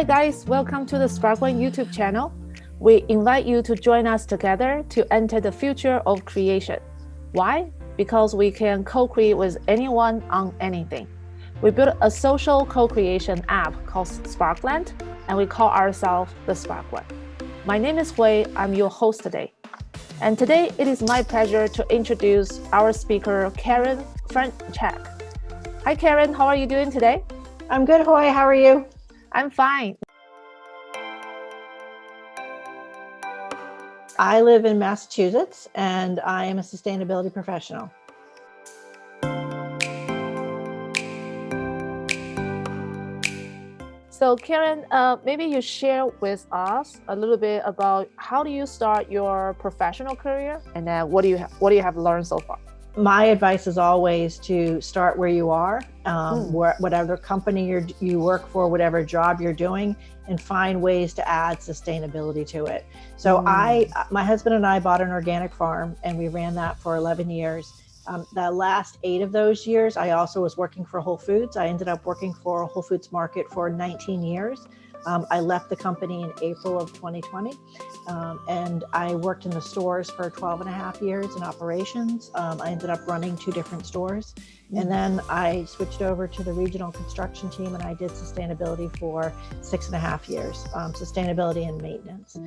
guys, welcome to the SparkOne YouTube channel. We invite you to join us together to enter the future of creation. Why? Because we can co-create with anyone on anything. We built a social co-creation app called SparkLand, and we call ourselves TheSpark.One. My name is Hui, I'm your host today. And today it is my pleasure to introduce our speaker, Karen Franczyk. Hi Karen, how are you doing today? I'm good, Hui, how are you? I'm fine. I live in Massachusetts and I am a sustainability professional. So Karen, maybe you share with us a little bit about how do you start your professional career, and then what do you have learned so far? My advice is always to start where you are, whatever company you work for, whatever job you're doing, and find ways to add sustainability to it. So my husband and I bought an organic farm and we ran that for 11 years. The last 8 of those years, I also was working for Whole Foods. I ended up working for Whole Foods Market for 19 years. I left the company in April of 2020, and I worked in the stores for 12 and a half years in operations. I ended up running 2 different stores, and then I switched over to the regional construction team, and I did sustainability for 6.5 years, sustainability and maintenance.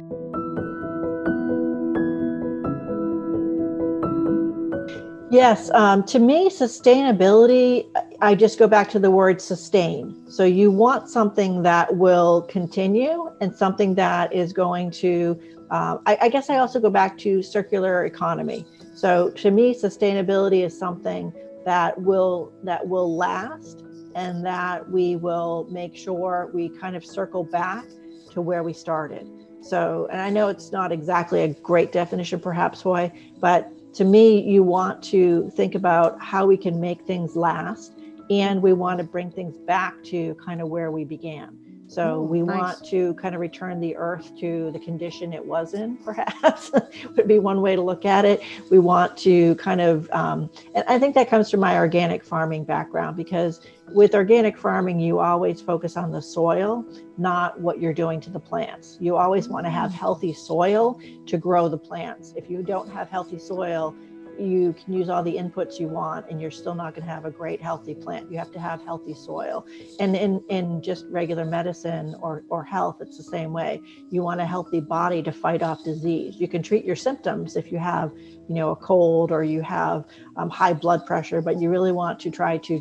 Yes, to me, sustainability, I just go back to the word sustain. So you want something that will continue and something that is going to, I guess I also go back to circular economy. So to me, sustainability is something that will last, and that we will make sure we kind of circle back to where we started. So, and I know it's not exactly a great definition perhaps, Hoy, but to me, you want to think about how we can make things last, and we want to bring things back to kind of where we began. So we want to kind of return the earth to the condition it was in, perhaps, would be one way to look at it. We want to kind of, and I think that comes from my organic farming background, because with organic farming, you always focus on the soil, not what you're doing to the plants. You always want to have healthy soil to grow the plants. If you don't have healthy soil, you can use all the inputs you want and you're still not going to have a great healthy plant. You have to have healthy soil. And in just regular medicine or health, it's the same way. You want a healthy body to fight off disease. You can treat your symptoms if you have, a cold or you have high blood pressure, but you really want to try to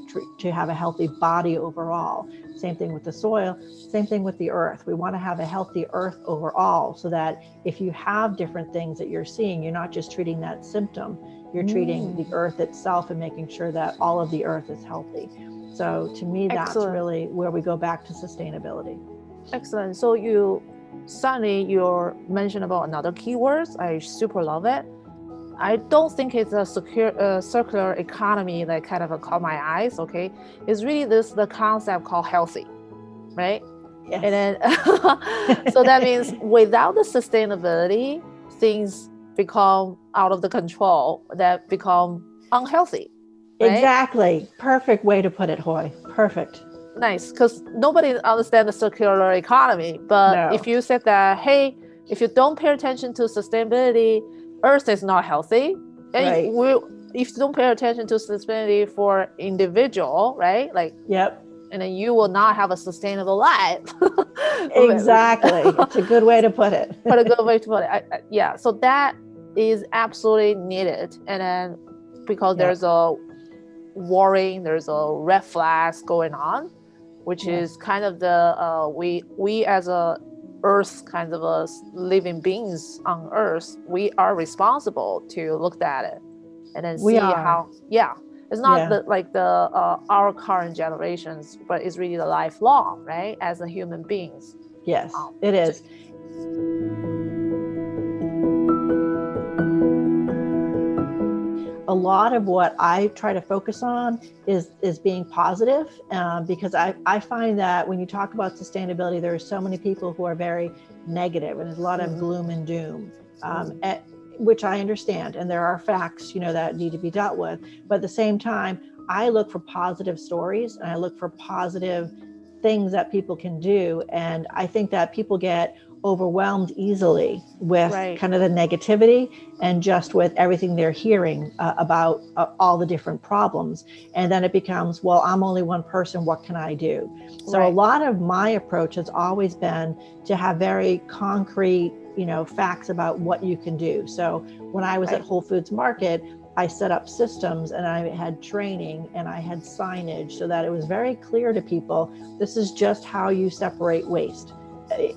have a healthy body overall. Same thing with the soil, same thing with the earth. We want to have a healthy earth overall, so that if you have different things that you're seeing, you're not just treating that symptom, you're treating the earth itself and making sure that all of the earth is healthy. So to me, that's really where we go back to sustainability. Excellent. So you mentioned about another keywords. I super love it. I don't think it's a circular economy that kind of caught my eyes. Okay, it's really the concept called healthy, right? Yes. And then so that means without the sustainability, things become out of the control, that become unhealthy. Right? Exactly. Perfect way to put it, Hoy. Perfect. Nice, because nobody understands the circular economy. But if you said that, hey, if you don't pay attention to sustainability, Earth is not healthy. And if you don't pay attention to sustainability for individual, right? Yep. And then you will not have a sustainable life. Exactly. It's a good way to put it. But a good way to put it. Yeah. So that is absolutely needed. And then because there's a warring, there's a red flags going on, which is kind of the we as a Earth, kind of a living beings on Earth, we are responsible to look at it and then see how. It's not our current generations, but it's really the lifelong, right? As a human beings. Yes, it is. A lot of what I try to focus on is being positive, because I find that when you talk about sustainability, there are so many people who are very negative, and there's a lot of gloom and doom, which I understand. And there are facts, that need to be dealt with. But at the same time, I look for positive stories, and I look for positive things that people can do. And I think that people get overwhelmed easily with kind of the negativity and just with everything they're hearing about all the different problems. And then it becomes, well, I'm only one person, what can I do? So a lot of my approach has always been to have very concrete, facts about what you can do. So when I was at Whole Foods Market, I set up systems and I had training and I had signage so that it was very clear to people, this is just how you separate waste.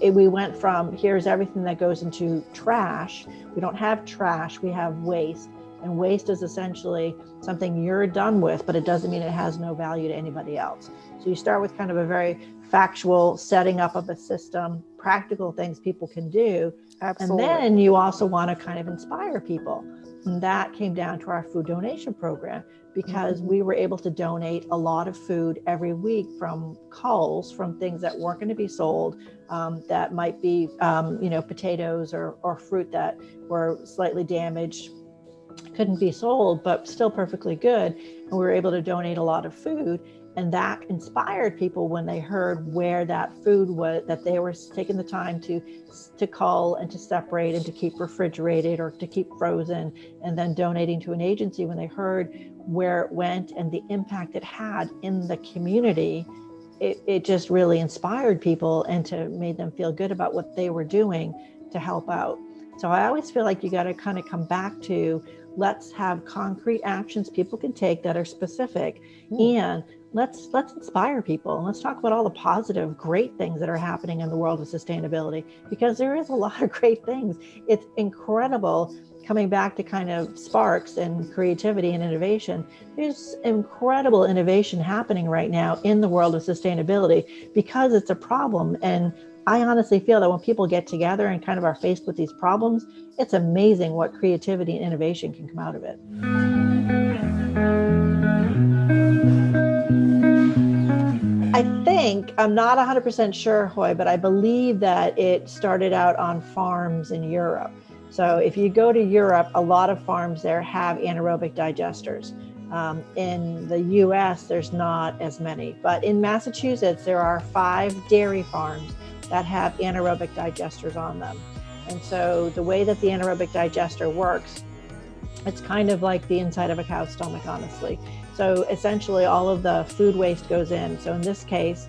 We went from, here's everything that goes into trash. We don't have trash, we have waste. And waste is essentially something you're done with, but it doesn't mean it has no value to anybody else. So you start with kind of a very factual setting up of a system, practical things people can do. Absolutely. And then you also want to kind of inspire people. And that came down to our food donation program, because we were able to donate a lot of food every week from culls, from things that weren't going to be sold, that might be, potatoes or fruit that were slightly damaged, couldn't be sold, but still perfectly good. And we were able to donate a lot of food. And that inspired people when they heard where that food was, that they were taking the time to cull and to separate and to keep refrigerated or to keep frozen, and then donating to an agency. When they heard where it went and the impact it had in the community, it just really inspired people and made them feel good about what they were doing to help out. So I always feel like you got to kind of come back to, let's have concrete actions people can take that are specific, and let's inspire people, and let's talk about all the positive, great things that are happening in the world of sustainability, because there is a lot of great things. It's incredible. Coming back to kind of sparks and creativity and innovation, there's incredible innovation happening right now in the world of sustainability because it's a problem. And I honestly feel that when people get together and kind of are faced with these problems, it's amazing what creativity and innovation can come out of it. I think, I'm not 100% sure, Hoy, but I believe that it started out on farms in Europe. So if you go to Europe, a lot of farms there have anaerobic digesters. In the US, there's not as many, but in Massachusetts, there are 5 dairy farms that have anaerobic digesters on them. And so the way that the anaerobic digester works, it's kind of like the inside of a cow's stomach, honestly. So essentially all of the food waste goes in. So in this case,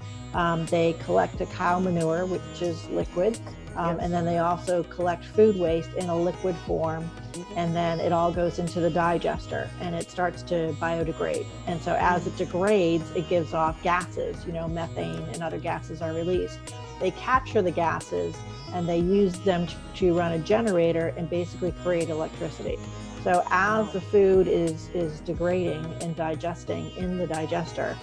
they collect a cow manure, which is liquid. And then they also collect food waste in a liquid form. And then it all goes into the digester and it starts to biodegrade. And so as it degrades, it gives off gases, methane and other gases are released. They capture the gases and they use them to run a generator and basically create electricity. So as the food is degrading and digesting in the digester,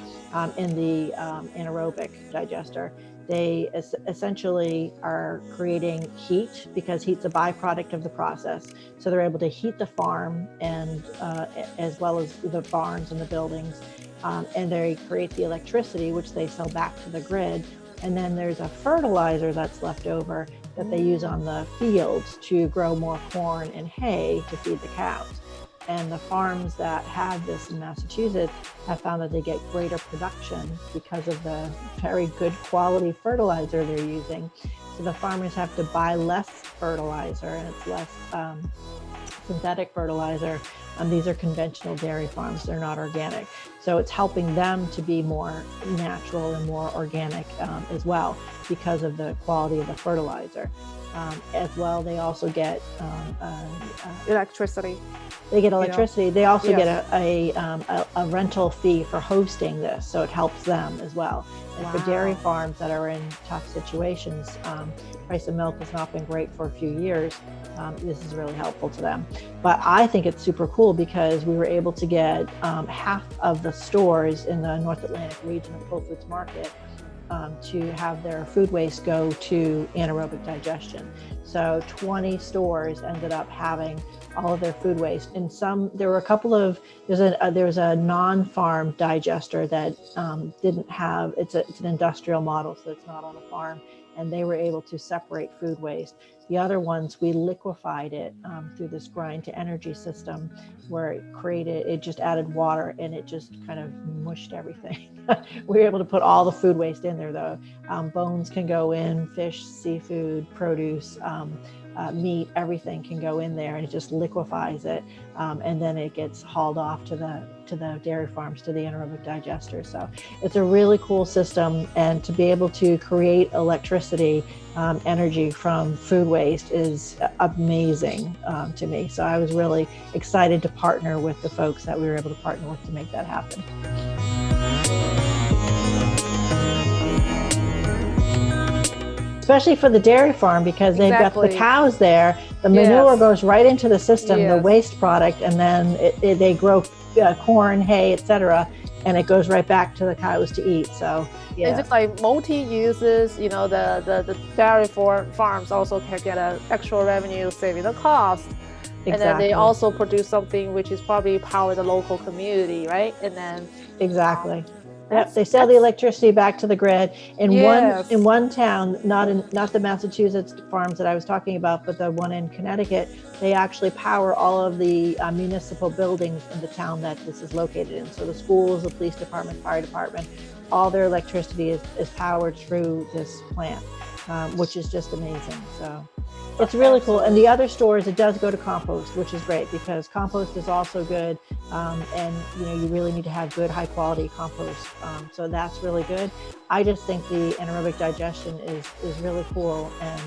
in the anaerobic digester, they essentially are creating heat, because heat's a byproduct of the process. So they're able to heat the farm and as well as the barns and the buildings, and they create the electricity, which they sell back to the grid. And then there's a fertilizer that's left over that they use on the fields to grow more corn and hay to feed the cows. And the farms that have this in Massachusetts have found that they get greater production because of the very good quality fertilizer they're using. So the farmers have to buy less fertilizer, and it's less synthetic fertilizer. These are conventional dairy farms, they're not organic. So it's helping them to be more natural and more organic as well, because of the quality of the fertilizer. As well, they also get electricity. They get electricity. They also get a rental fee for hosting this, so it helps them as well. And for dairy farms that are in tough situations, price of milk has not been great for a few years. This is really helpful to them. But I think it's super cool because we were able to get half of the stores in the North Atlantic region of Whole Foods Market to have their food waste go to anaerobic digestion. So 20 stores ended up having all of their food waste. And there were a couple of, there was a non-farm digester that didn't have, it's an industrial model, so it's not on a farm. and they were able to separate food waste. The other ones, we liquefied it through this grind to energy system where it just added water and it just kind of mushed everything. We were able to put all the food waste in there though. Bones can go in, fish, seafood, produce, meat, everything can go in there, and it just liquefies it, and then it gets hauled off to the dairy farms, to the anaerobic digester. So it's a really cool system, and to be able to create electricity, energy from food waste is amazing to me. So I was really excited to partner with the folks that we were able to partner with to make that happen. Especially for the dairy farm, because they've got the cows there, the manure goes right into the system, the waste product, and then they grow corn, hay, etc., and it goes right back to the cows to eat. So it's just like multi-uses. The dairy farms also can get an extra revenue, saving the cost. And then they also produce something which is probably power the local community, right? And then Yep, they sell the electricity back to the grid. In one town, not the Massachusetts farms that I was talking about, but the one in Connecticut, they actually power all of the municipal buildings in the town that this is located in. So the schools, the police department, fire department, all their electricity is powered through this plant, which is just amazing. So it's really cool. And the other stores, it does go to compost, which is great because compost is also good. And you really need to have good, high quality compost. So that's really good. I just think the anaerobic digestion is really cool. And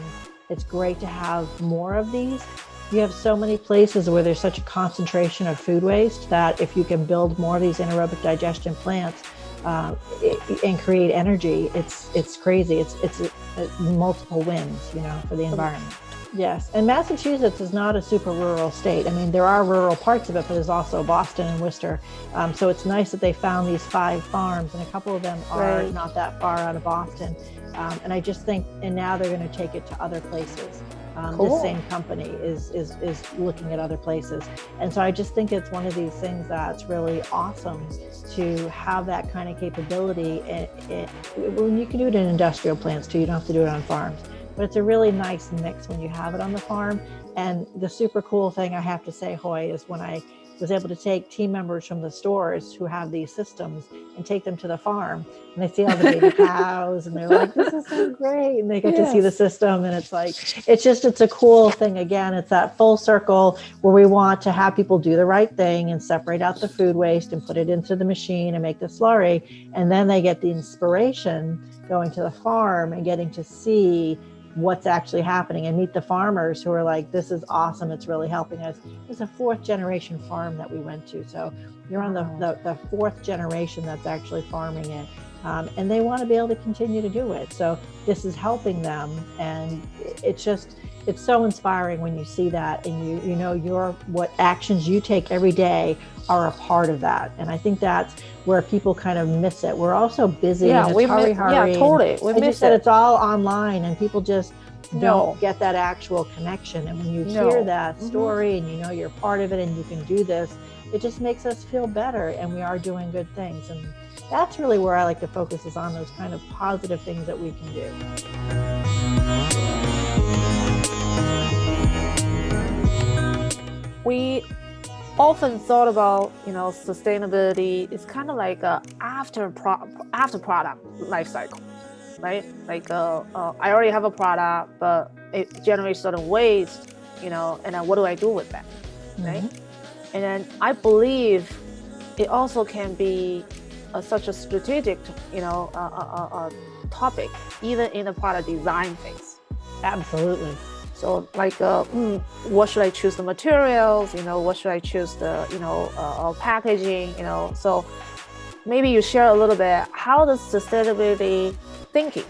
it's great to have more of these. You have so many places where there's such a concentration of food waste that if you can build more of these anaerobic digestion plants and create energy, it's crazy. It's multiple wins, for the environment. Yes, and Massachusetts is not a super rural state. I mean, there are rural parts of it, but there's also Boston and Worcester. So it's nice that they found these 5 farms, and a couple of them are not that far out of Boston. And I just think, and now they're going to take it to other places. This same company is looking at other places. And so I just think it's one of these things that's really awesome to have that kind of capability. When you can do it in industrial plants too, you don't have to do it on farms. But it's a really nice mix when you have it on the farm. And the super cool thing I have to say, Hoy, is when I was able to take team members from the stores who have these systems and take them to the farm, and they see all the baby cows, and they're like, this is so great. And they get to see the system, and it's like, it's a cool thing. Again, it's that full circle where we want to have people do the right thing and separate out the food waste and put it into the machine and make the slurry. And then they get the inspiration going to the farm and getting to see what's actually happening and meet the farmers who are like, this is awesome. It's really helping us. It's a 4th generation farm that we went to. So you're on the 4th generation that's actually farming it. And they want to be able to continue to do it. So this is helping them. And it's so inspiring when you see that, and you know what actions you take every day are a part of that. And I think that's where people kind of miss it. We're also busy. Yeah, and it's hurry. Yeah, totally. We miss it. It's all online, and people just don't get that actual connection. And when you hear that story and you're part of it and you can do this, it just makes us feel better, and we are doing good things. And that's really where I like to focus, is on those kind of positive things that we can do. We often thought about, sustainability is kind of like a after product life cycle, right? Like I already have a product, but it generates certain waste, and then what do I do with that, right? And then I believe it also can be such a strategic, topic, even in the product design phase. Absolutely. So like, what should I choose the materials? What should I choose the, packaging? So maybe you share a little bit how does sustainability thinking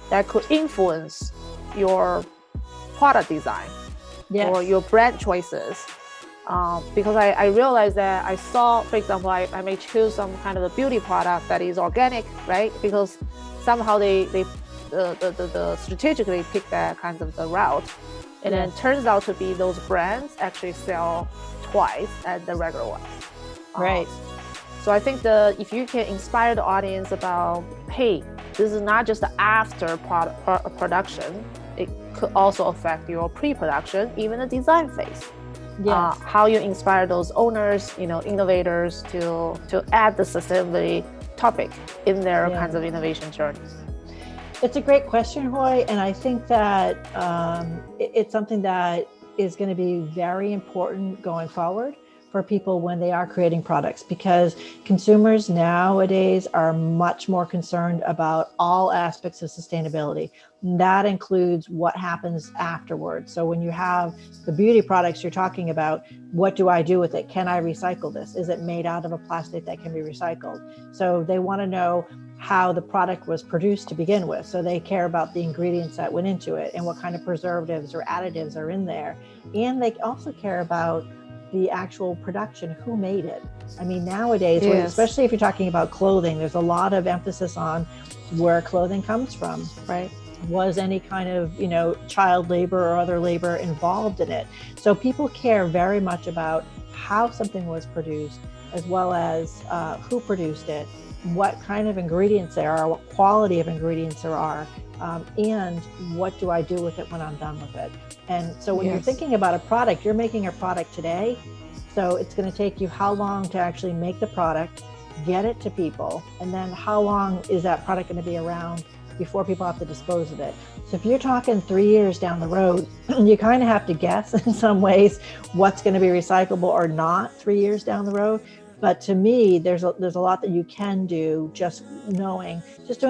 that could influence your product design or your brand choices. Because I realized that I saw, for example, I may choose some kind of a beauty product that is organic, right? Because somehow they strategically pick that kind of the route, and then it turns out to be those brands actually sell twice at the regular ones. Right. So I think if you can inspire the audience about, hey, this is not just the after production, it could also affect your pre-production, even the design phase. Yes. How you inspire those owners, innovators to add the sustainability topic in their kinds of innovation journeys. It's a great question, Hoy, and I think that it's something that is going to be very important going forward for people when they are creating products, because consumers nowadays are much more concerned about all aspects of sustainability. That includes what happens afterwards. So when you have the beauty products you're talking about, what do I do with it? Can I recycle this? Is it made out of a plastic that can be recycled? So they want to know how the product was produced to begin with. So they care about the ingredients that went into it and what kind of preservatives or additives are in there. And they also care about the actual production, who made it. I mean, nowadays, especially if you're talking about clothing, there's a lot of emphasis on where clothing comes from, right? Was any kind of, child labor or other labor involved in it? So people care very much about how something was produced, as well as who produced it, what kind of ingredients there are, what quality of ingredients there are, and what do I do with it when I'm done with it? And so when you're thinking about a product, you're making a product today. So it's going to take you how long to actually make the product, get it to people, and then how long is that product going to be around before people have to dispose of it? So if you're talking 3 years down the road, you kind of have to guess in some ways what's going to be recyclable or not 3 years down the road. But to me, there's a lot that you can do just doing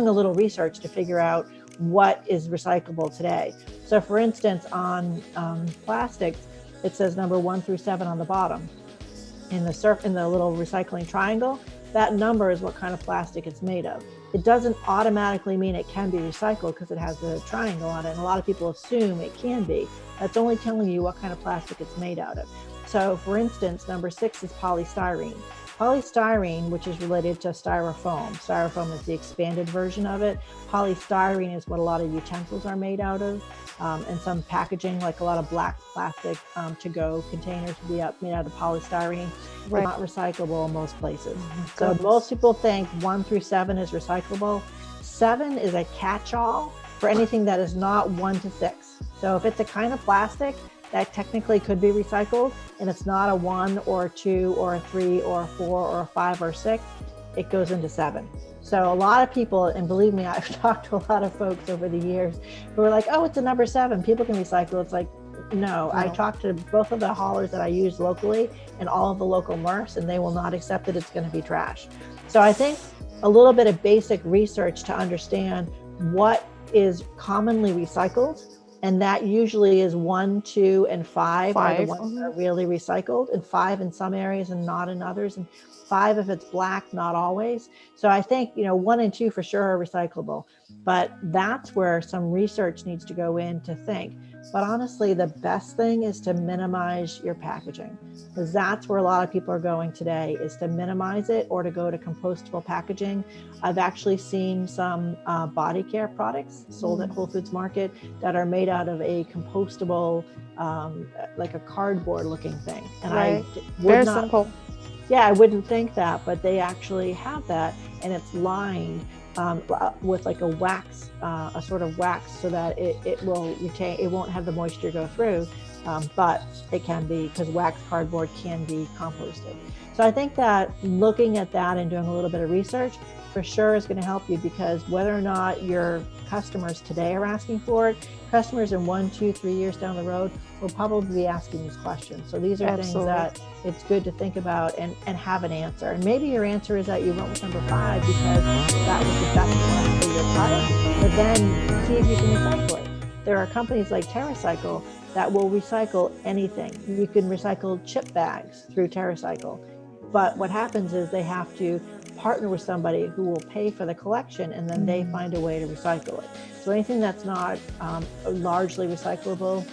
a little research to figure out what is recyclable today. So for instance, on plastics, it says number 1 through 7 on the bottom. In the little recycling triangle, that number is what kind of plastic it's made of. It doesn't automatically mean it can be recycled because it has the triangle on it. And a lot of people assume it can be. That's only telling you what kind of plastic it's made out of. So for instance, number 6 is polystyrene. Polystyrene, which is related to styrofoam. Styrofoam is the expanded version of it. Polystyrene is what a lot of utensils are made out of. And some packaging, like a lot of black plastic to-go containers, will be made out of polystyrene. Right. Not recyclable in most places. So most people think 1 through 7 is recyclable. 7 is a catch-all for anything that is not 1 to 6. So if it's a kind of plastic that technically could be recycled, and it's not a 1 or a 2 or a 3 or a 4 or a 5 or 6, it goes into 7. So a lot of people, and believe me, I've talked to a lot of folks over the years who are like, oh, it's a number 7, people can recycle. It's like, no. I talked to both of the haulers that I use locally and all of the local MRFs, and they will not accept that it's going to be trash. So I think a little bit of basic research to understand what is commonly recycled, and that usually is 1, 2, and 5 are the ones that are really recycled, and 5 in some areas and not in others, and 5 if it's black, not always. So I think 1 and 2 for sure are recyclable, but that's where some research needs to go in to think. But honestly, the best thing is to minimize your packaging, because that's where a lot of people are going today, is to minimize it or to go to compostable packaging. I've actually seen some body care products sold at Whole Foods Market that are made out of a compostable, like a cardboard looking thing. And Very simple. Yeah, I wouldn't think that, but they actually have that, and it's lined with like a wax, a sort of wax, so that it will retain, it won't have the moisture go through, but it can be, because wax cardboard can be composted. So I think that looking at that and doing a little bit of research for sure is going to help you, because whether or not your customers today are asking for it, customers in 1, 2, 3 years down the road will probably be asking these questions. So these are things that it's good to think about and have an answer. And maybe your answer is that you went with number 5 because that was the best one for your product, but then see if you can recycle it. There are companies like TerraCycle that will recycle anything. You can recycle chip bags through TerraCycle. But what happens is they have to partner with somebody who will pay for the collection, and then they find a way to recycle it. So anything that's not largely recyclable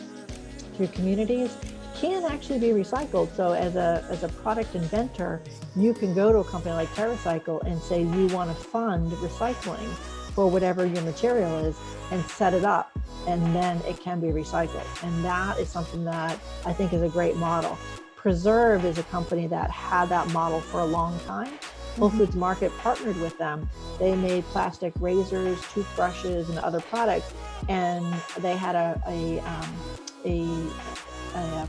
through communities can actually be recycled. So as a product inventor, you can go to a company like TerraCycle and say you want to fund recycling for whatever your material is, and set it up, and then it can be recycled. And that is something that I think is a great model. Preserve is a company that had that model for a long time, Whole Foods Market partnered with them. They made plastic razors, toothbrushes, and other products, and they had a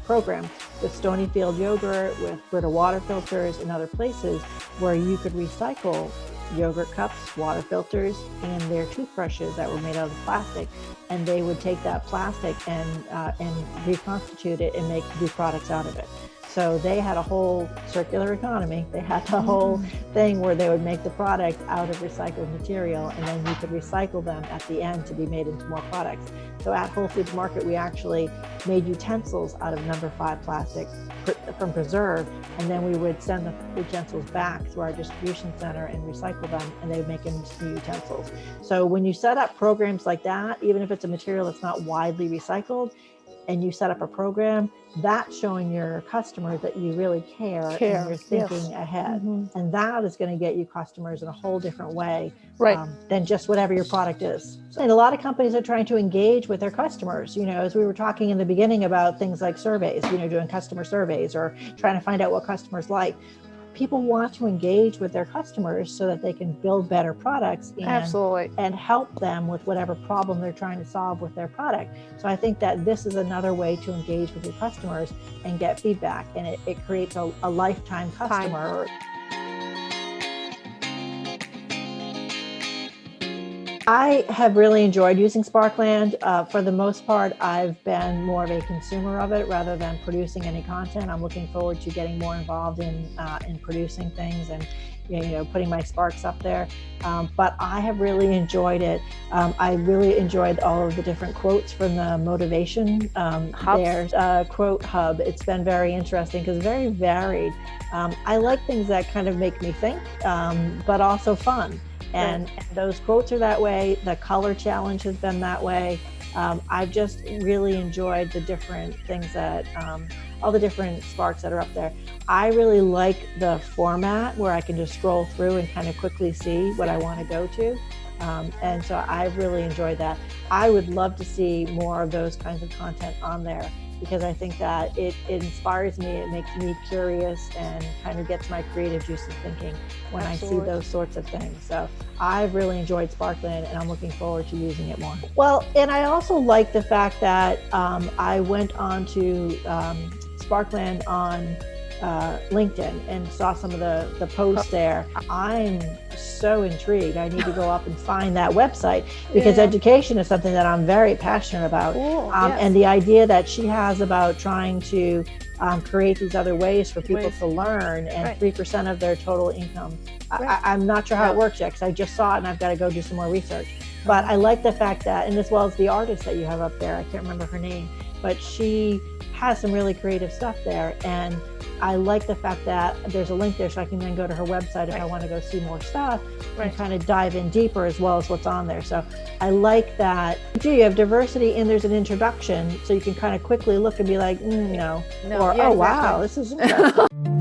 program with Stonyfield yogurt, with Brita water filters, and other places where you could recycle yogurt cups, water filters, and their toothbrushes that were made out of plastic, and they would take that plastic and reconstitute it and make new products out of it. So they had a whole circular economy. They had the whole thing where they would make the product out of recycled material, and then you could recycle them at the end to be made into more products. So at Whole Foods Market, we actually made utensils out of number 5 plastic from preserve, and then we would send the utensils back to our distribution center and recycle them, and they would make them into new utensils. So when you set up programs like that, even if it's a material that's not widely recycled, and you set up a program, that's showing your customers that you really care and you're thinking ahead. And that is going to get you customers in a whole different way than just whatever your product is. And a lot of companies are trying to engage with their customers. You know, as we were talking in the beginning about things like surveys, you know, doing customer surveys or trying to find out what customers like. People want to engage with their customers so that they can build better products and help them with whatever problem they're trying to solve with their product. So I think that this is another way to engage with your customers and get feedback, and it creates a lifetime customer. I have really enjoyed using SparkLand. For the most part, I've been more of a consumer of it rather than producing any content. I'm looking forward to getting more involved in producing things and putting my sparks up there. But I have really enjoyed it. I really enjoyed all of the different quotes from the motivation there's a quote hub. It's been very interesting because it's very varied. I like things that kind of make me think, but also fun. And those quotes are that way. The color challenge has been that way. I've just really enjoyed the different things that, all the different sparks that are up there. I really like the format where I can just scroll through and kind of quickly see what I want to go to. And so I've really enjoyed that. I would love to see more of those kinds of content on there, because I think that it inspires me, it makes me curious, and kind of gets my creative juices thinking when I see those sorts of things. So I've really enjoyed SparkLand, and I'm looking forward to using it more. Well, and I also like the fact that I went on to SparkLand on LinkedIn and saw some of the posts there. I'm so intrigued. I need to go up and find that website, because education is something that I'm very passionate about. And the idea that she has about trying to create these other ways for people to learn, and 3% of their total income. I'm not sure how it works yet, because I just saw it and I've got to go do some more research. But I like the fact that, and as well as the artist that you have up there, I can't remember her name, but she has some really creative stuff there. And I like the fact that there's a link there, so I can then go to her website if I want to go see more stuff and kind of dive in deeper, as well as what's on there. So I like that. You have diversity and there's an introduction, so you can kind of quickly look and be like, no. Or, wow, this is interesting.